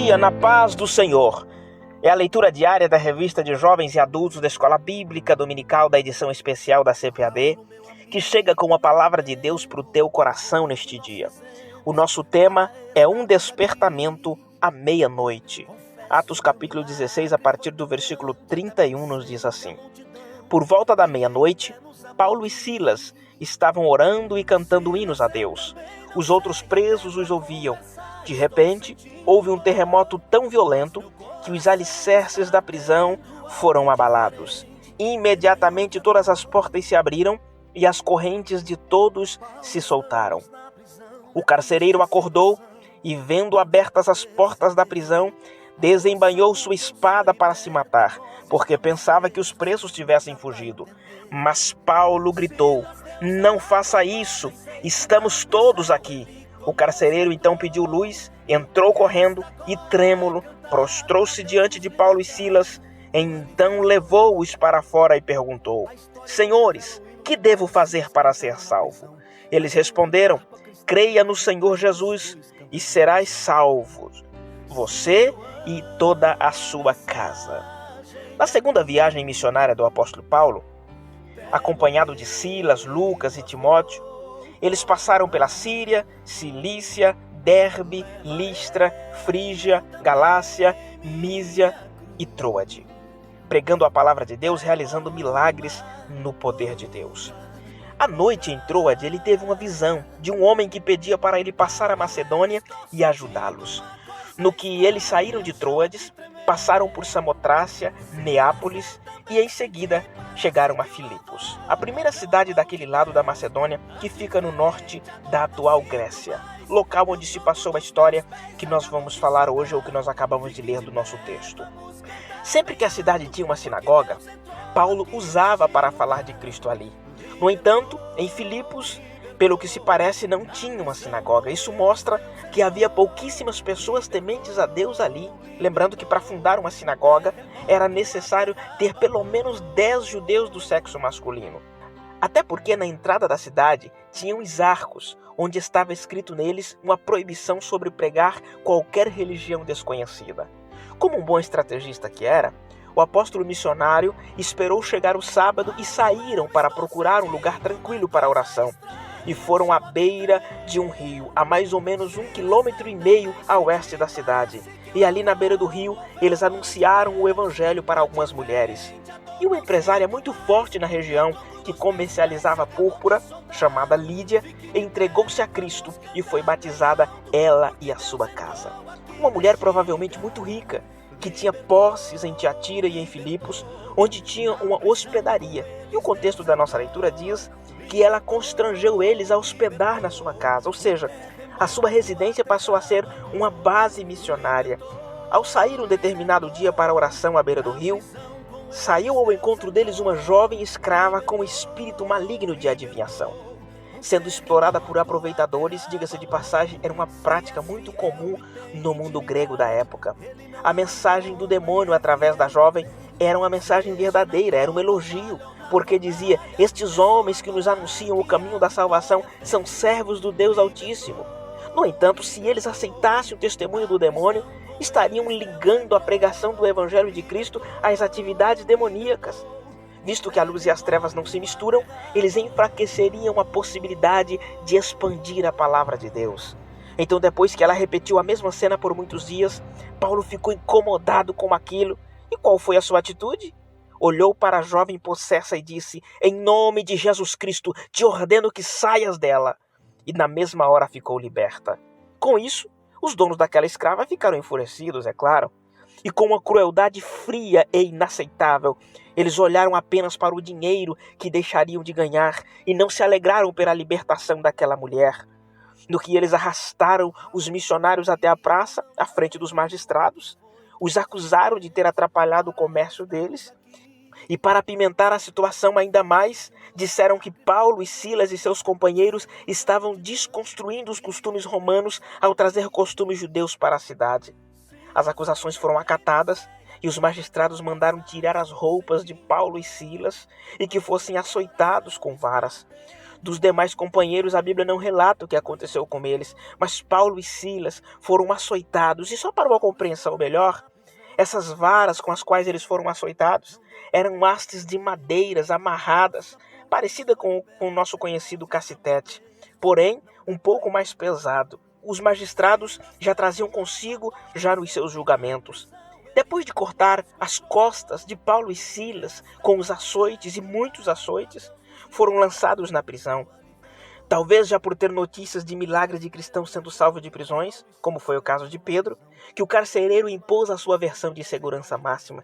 dia na paz do Senhor. É a leitura diária da revista de jovens e adultos da Escola Bíblica Dominical da edição especial da CPAD, que chega com a palavra de Deus para o teu coração neste dia. O nosso tema é um despertamento à meia-noite. Atos capítulo 16, a partir do versículo 31, nos diz assim: Por volta da meia-noite, Paulo e Silas estavam orando e cantando hinos a Deus. Os outros presos os ouviam. De repente, houve um terremoto tão violento que os alicerces da prisão foram abalados. Imediatamente todas as portas se abriram e as correntes de todos se soltaram. O carcereiro acordou e, vendo abertas as portas da prisão, desembainhou sua espada para se matar, porque pensava que os presos tivessem fugido. Mas Paulo gritou: Não faça isso, estamos todos aqui. O carcereiro então pediu luz, entrou correndo e, trêmulo, prostrou-se diante de Paulo e Silas. Então levou-os para fora e perguntou: Senhores, que devo fazer para ser salvo? Eles responderam: Creia no Senhor Jesus e serás salvo, você e toda a sua casa. Na segunda viagem missionária do apóstolo Paulo, acompanhado de Silas, Lucas e Timóteo, eles passaram pela Síria, Cilícia, Derbe, Listra, Frígia, Galácia, Mísia e Troade, pregando a palavra de Deus, realizando milagres no poder de Deus. À noite em Troade, ele teve uma visão de um homem que pedia para ele passar a Macedônia e ajudá-los. No que eles saíram de Troades, passaram por Samotrácia, Neápolis e em seguida chegaram a Filipos, a primeira cidade daquele lado da Macedônia que fica no norte da atual Grécia, local onde se passou a história que nós vamos falar hoje ou que nós acabamos de ler do nosso texto. Sempre que a cidade tinha uma sinagoga, Paulo usava para falar de Cristo ali. No entanto, em Filipos, pelo que se parece, não tinha uma sinagoga. Isso mostra que havia pouquíssimas pessoas tementes a Deus ali. Lembrando que para fundar uma sinagoga era necessário ter pelo menos 10 judeus do sexo masculino. Até porque na entrada da cidade tinham os arcos, onde estava escrito neles uma proibição sobre pregar qualquer religião desconhecida. Como um bom estrategista que era, o apóstolo missionário esperou chegar o sábado e saíram para procurar um lugar tranquilo para a oração. E foram à beira de um rio, a mais ou menos 1,5 km a oeste da cidade. E ali na beira do rio, eles anunciaram o evangelho para algumas mulheres. E uma empresária muito forte na região, que comercializava púrpura, chamada Lídia, entregou-se a Cristo e foi batizada ela e a sua casa. Uma mulher provavelmente muito rica, que tinha posses em Tiatira e em Filipos, onde tinha uma hospedaria. E o contexto da nossa leitura diz que ela constrangeu eles a hospedar na sua casa, ou seja, a sua residência passou a ser uma base missionária. Ao sair um determinado dia para a oração à beira do rio, saiu ao encontro deles uma jovem escrava com espírito maligno de adivinhação. Sendo explorada por aproveitadores, diga-se de passagem, era uma prática muito comum no mundo grego da época. A mensagem do demônio através da jovem era uma mensagem verdadeira, era um elogio, porque dizia: estes homens que nos anunciam o caminho da salvação são servos do Deus Altíssimo. No entanto, se eles aceitassem o testemunho do demônio, estariam ligando a pregação do Evangelho de Cristo às atividades demoníacas. Visto que a luz e as trevas não se misturam, eles enfraqueceriam a possibilidade de expandir a palavra de Deus. Então, depois que ela repetiu a mesma cena por muitos dias, Paulo ficou incomodado com aquilo. E qual foi a sua atitude? Olhou para a jovem possessa e disse: Em nome de Jesus Cristo, te ordeno que saias dela. E na mesma hora ficou liberta. Com isso, os donos daquela escrava ficaram enfurecidos, é claro. E com uma crueldade fria e inaceitável, eles olharam apenas para o dinheiro que deixariam de ganhar e não se alegraram pela libertação daquela mulher. No que eles arrastaram os missionários até a praça, à frente dos magistrados, os acusaram de ter atrapalhado o comércio deles. E para apimentar a situação ainda mais, disseram que Paulo e Silas e seus companheiros estavam desconstruindo os costumes romanos ao trazer costumes judeus para a cidade. As acusações foram acatadas e os magistrados mandaram tirar as roupas de Paulo e Silas e que fossem açoitados com varas. Dos demais companheiros, a Bíblia não relata o que aconteceu com eles, mas Paulo e Silas foram açoitados. E só para uma compreensão melhor, essas varas com as quais eles foram açoitados eram hastes de madeiras amarradas, parecida com o nosso conhecido cacetete, porém um pouco mais pesado. Os magistrados já traziam consigo já nos seus julgamentos. Depois de cortar as costas de Paulo e Silas com os açoites e muitos açoites, foram lançados na prisão. Talvez já por ter notícias de milagres de cristãos sendo salvos de prisões, como foi o caso de Pedro, que o carcereiro impôs a sua versão de segurança máxima.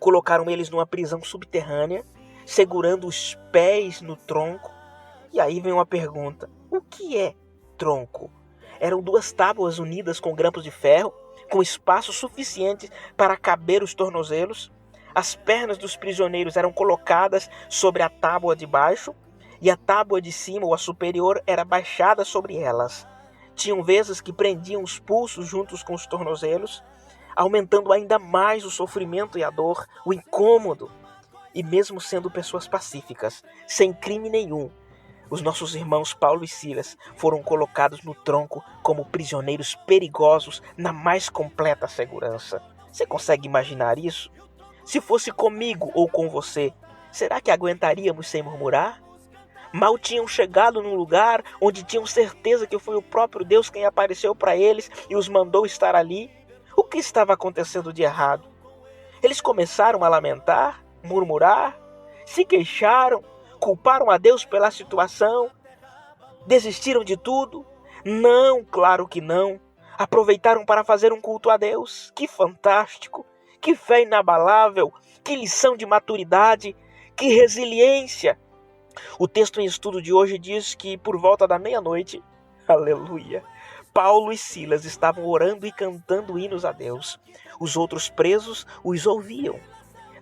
Colocaram eles numa prisão subterrânea, segurando os pés no tronco. E aí vem uma pergunta: o que é tronco? Eram 2 tábuas unidas com grampos de ferro, com espaço suficiente para caber os tornozelos. As pernas dos prisioneiros eram colocadas sobre a tábua de baixo, e a tábua de cima, ou a superior, era baixada sobre elas. Tinham vezes que prendiam os pulsos juntos com os tornozelos, aumentando ainda mais o sofrimento e a dor, o incômodo. E mesmo sendo pessoas pacíficas, sem crime nenhum, os nossos irmãos Paulo e Silas foram colocados no tronco como prisioneiros perigosos na mais completa segurança. Você consegue imaginar isso? Se fosse comigo ou com você, será que aguentaríamos sem murmurar? Mal tinham chegado num lugar onde tinham certeza que foi o próprio Deus quem apareceu para eles e os mandou estar ali. O que estava acontecendo de errado? Eles começaram a lamentar, murmurar, se queixaram, culparam a Deus pela situação, desistiram de tudo? Não, claro que não. Aproveitaram para fazer um culto a Deus. Que fantástico! Que fé inabalável! Que lição de maturidade! Que resiliência! O texto em estudo de hoje diz que por volta da meia-noite, aleluia, Paulo e Silas estavam orando e cantando hinos a Deus. Os outros presos os ouviam.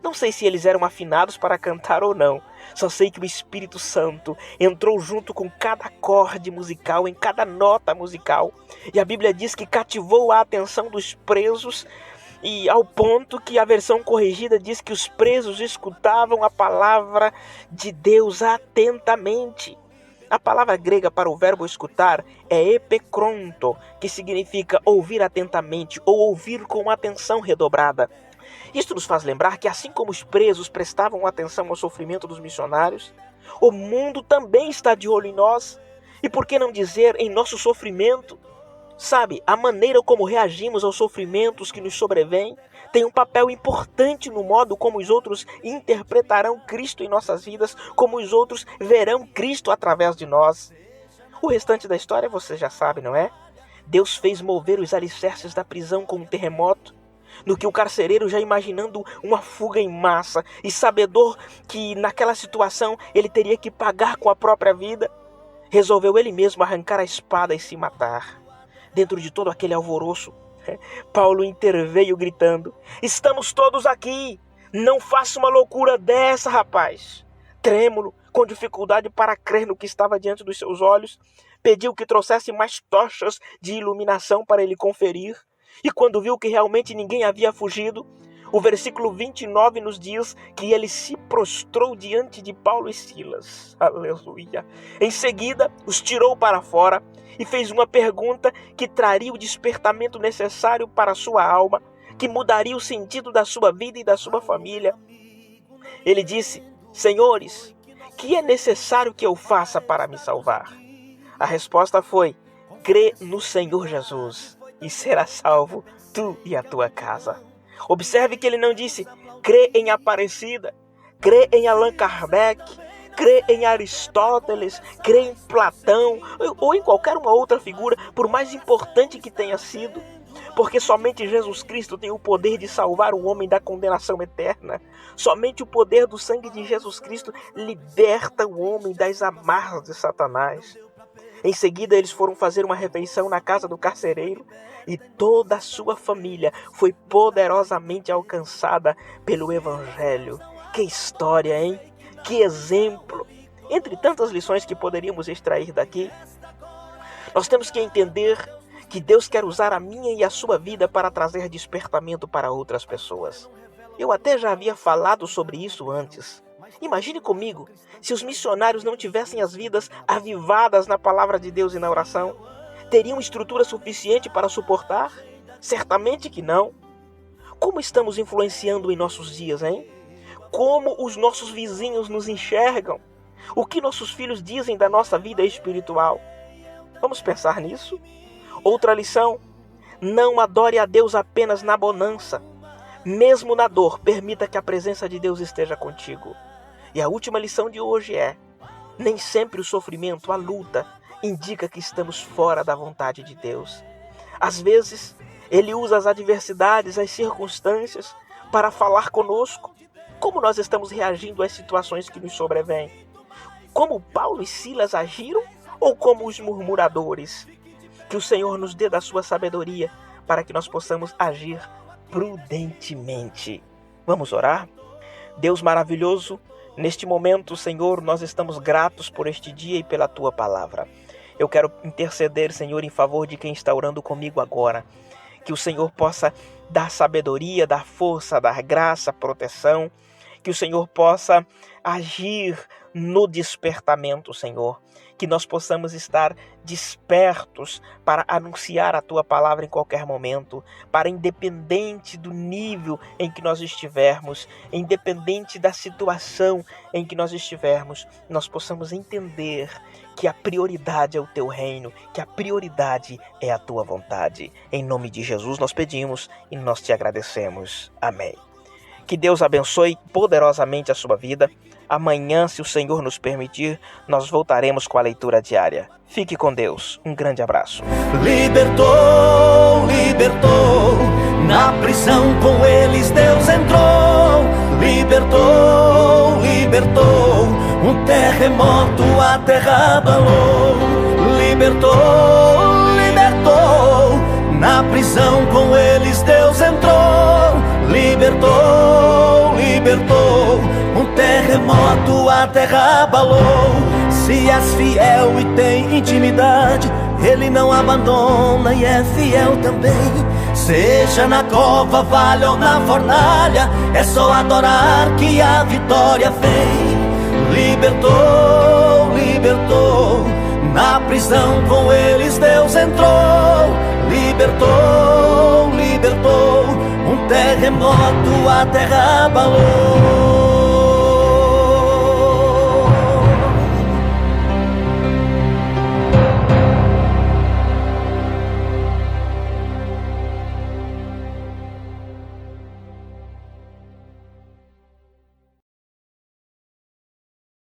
Não sei se eles eram afinados para cantar ou não. Só sei que o Espírito Santo entrou junto com cada acorde musical, em cada nota musical. E a Bíblia diz que cativou a atenção dos presos, e ao ponto que a versão corrigida diz que os presos escutavam a palavra de Deus atentamente. A palavra grega para o verbo escutar é epekronto, que significa ouvir atentamente ou ouvir com atenção redobrada. Isto nos faz lembrar que assim como os presos prestavam atenção ao sofrimento dos missionários, o mundo também está de olho em nós. E por que não dizer em nosso sofrimento? Sabe, a maneira como reagimos aos sofrimentos que nos sobrevêm tem um papel importante no modo como os outros interpretarão Cristo em nossas vidas, como os outros verão Cristo através de nós. O restante da história você já sabe, não é? Deus fez mover os alicerces da prisão com um terremoto, no que o carcereiro, já imaginando uma fuga em massa e sabedor que naquela situação ele teria que pagar com a própria vida, resolveu ele mesmo arrancar a espada e se matar. Dentro de todo aquele alvoroço, Paulo interveio gritando: "Estamos todos aqui! Não faça uma loucura dessa, rapaz!" Trêmulo, com dificuldade para crer no que estava diante dos seus olhos, pediu que trouxesse mais tochas de iluminação para ele conferir. E quando viu que realmente ninguém havia fugido, o versículo 29 nos diz que ele se prostrou diante de Paulo e Silas. Aleluia! Em seguida, os tirou para fora e fez uma pergunta que traria o despertamento necessário para a sua alma, que mudaria o sentido da sua vida e da sua família. Ele disse: "Senhores, que é necessário que eu faça para me salvar?" A resposta foi: "Crê no Senhor Jesus e será salvo tu e a tua casa." Observe que ele não disse: "Crê em Aparecida, crê em Allan Kardec, crê em Aristóteles, crê em Platão ou em qualquer uma outra figura, por mais importante que tenha sido, porque somente Jesus Cristo tem o poder de salvar o homem da condenação eterna. Somente o poder do sangue de Jesus Cristo liberta o homem das amarras de Satanás." Em seguida, eles foram fazer uma refeição na casa do carcereiro e toda a sua família foi poderosamente alcançada pelo Evangelho. Que história, hein? Que exemplo! Entre tantas lições que poderíamos extrair daqui, nós temos que entender que Deus quer usar a minha e a sua vida para trazer despertamento para outras pessoas. Eu até já havia falado sobre isso antes, Imagine comigo, se os missionários não tivessem as vidas avivadas na palavra de Deus e na oração, teriam estrutura suficiente para suportar? Certamente que não. Como estamos influenciando em nossos dias, hein? Como os nossos vizinhos nos enxergam? O que nossos filhos dizem da nossa vida espiritual? Vamos pensar nisso? Outra lição: não adore a Deus apenas na bonança. Mesmo na dor, permita que a presença de Deus esteja contigo. E a última lição de hoje é: nem sempre o sofrimento, a luta, indica que estamos fora da vontade de Deus. Às vezes, Ele usa as adversidades, as circunstâncias, para falar conosco. Como nós estamos reagindo às situações que nos sobrevêm? Como Paulo e Silas agiram ou como os murmuradores? Que o Senhor nos dê da sua sabedoria para que nós possamos agir prudentemente. Vamos orar? Deus maravilhoso, neste momento, Senhor, nós estamos gratos por este dia e pela Tua palavra. Eu quero interceder, Senhor, em favor de quem está orando comigo agora. Que o Senhor possa dar sabedoria, dar força, dar graça, proteção. Que o Senhor possa agir no despertamento, Senhor. Que nós possamos estar despertos para anunciar a Tua palavra em qualquer momento, para independente do nível em que nós estivermos, independente da situação em que nós estivermos, nós possamos entender que a prioridade é o Teu reino, que a prioridade é a Tua vontade. Em nome de Jesus nós pedimos e nós Te agradecemos. Amém. Que Deus abençoe poderosamente a sua vida. Amanhã, se o Senhor nos permitir, nós voltaremos com a leitura diária. Fique com Deus. Um grande abraço. Libertou, libertou, na prisão com eles Deus entrou. Libertou, libertou, um terremoto a terra abalou. Libertou, libertou, na prisão com eles Deus entrou. Libertou, libertou, um terremoto a terra abalou. Se és fiel e tem intimidade, Ele não abandona e é fiel também. Seja na cova, vale ou na fornalha, é só adorar que a vitória vem. Libertou, libertou, na prisão com eles Deus entrou. Libertou, libertou, um terremoto a terra abalou.